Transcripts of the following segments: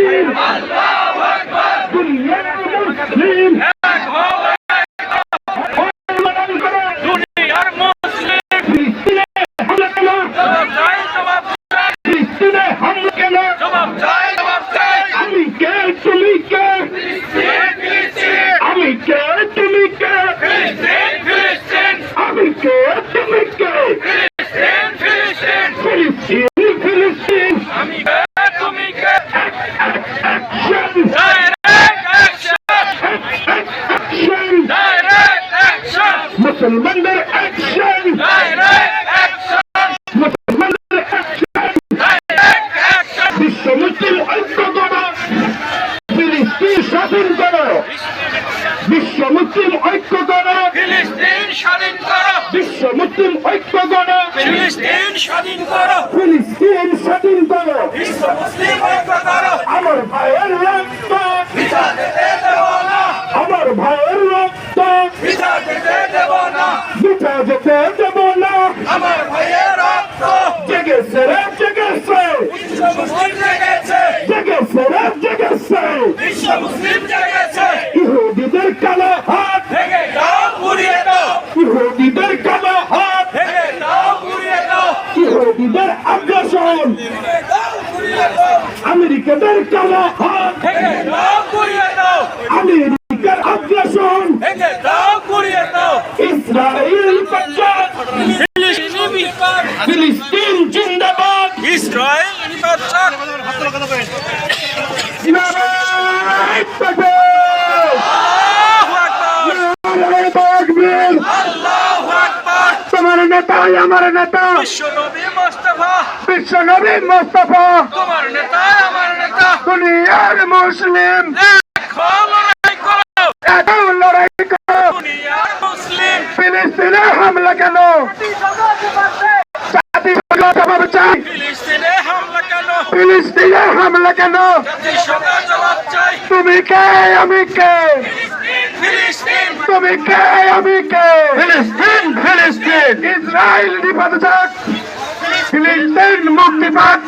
ফিলিস্তিন আল্লাহু আকবার দুনিয়ার মুসলিম এক হও দুনিয়ার মুসলিম ফিলিস্তিনে হামলা কেন জবাব চাই ফিলিস্তিনে হামলা কেন জবাব চাই আমি কে তুমি কে ফিলিস্তিন আমি কে তুমি কে ফিলিস্তিন আমি কে তুমি কে ফিলিস্তিন ফিলিস্তিন আমি কে তুমি কে অ্যাকশন ডাইরেক্ট অ্যাকশন মুসলমানদের অ্যাকশন ডাইরেক্ট অ্যাকশন মুসলমানদের অ্যাকশন ডাইরেক্ট অ্যাকশন বিশ্ব মুসলিম ঐক্য করো ফিলিস্তিন স্বাধীন করো বিশ্ব মুসলিম ঐক্য করো ফিলিস্তিন স্বাধীন করো বিশ্ব মুসলিম ঐক্য করো ফিলিস্তিন স্বাধীন করো ফিলিস্তিন স্বাধীন করো বিশ্ব মুসলিম ঐক্য করো আমার ভাইয়ের রক্ত বৃথা যেতে দেব না আমার ভাইয়ের রক্ত বৃথা যেতে দেব না বৃথা যেতে দেব না আমার ভাইয়ের রক্ত জেগেছে রে জেগেছে বিশ্ব মুসলিম জেগেছে জেগেছে রে জেগেছে বিশ্ব মুসলিম জেগেছে ইহুদিদের কালো হাত ভেঙে দাও পুড়িয়ে দাও ইহুদিদের কালো হাত ভেঙে দাও পুড়িয়ে দাও ইহুদিদের আগ্রাসন ভেঙে দাও পুড়িয়ে দাও আমেরিকাদের কালো হাত ভেঙে দাও পুড়িয়ে দাও আমেরিকার আগ্রাসন ভেঙে দাও পুড়িয়ে দাও ইসরায়েল বাঁচাও ফিলিস্তিন জিন্দাবাদ ইসরায়েল বাঁচাও নারায়ে তাকবীর আল্লাহু আকবার তোমার নেতা আমার নেতা বিশ্ব নবী মুস্তাফা তোমার নেতা আমার নেতা দুনিয়ার মুসলিম লড়াই করো দুনিয়ার মুসলিম ফিলিস্তিনে হামলা কেন জবাব চাই ফিলিস্তিনে হামলা কেন ফিলিস্তিনে হামলা কেন জবাব চাই তুমি কে আমি কে ফিলিস্তিন তুমি কে আমি কে ফিলিস্তিন ফিলিস্তিন ইসরায়েল নিপাত যাক ফিলিস্তিন মুক্তি পাক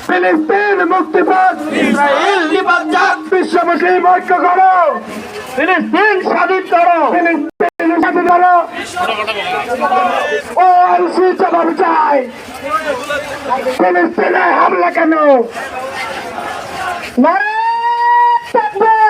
ফিলিস্তিন মুক্তি পাক ইসরায়েল নিপাত যাক বিশ্ব মুসলিম ঐক্য করো ফিলিস্তিন স্বাধীন করো ফিলিস্তিন স্বাধীন করো ও আইসি জবাব চাই ফিলিস্তিনে হামলা কেন নারায়ে তাকবীর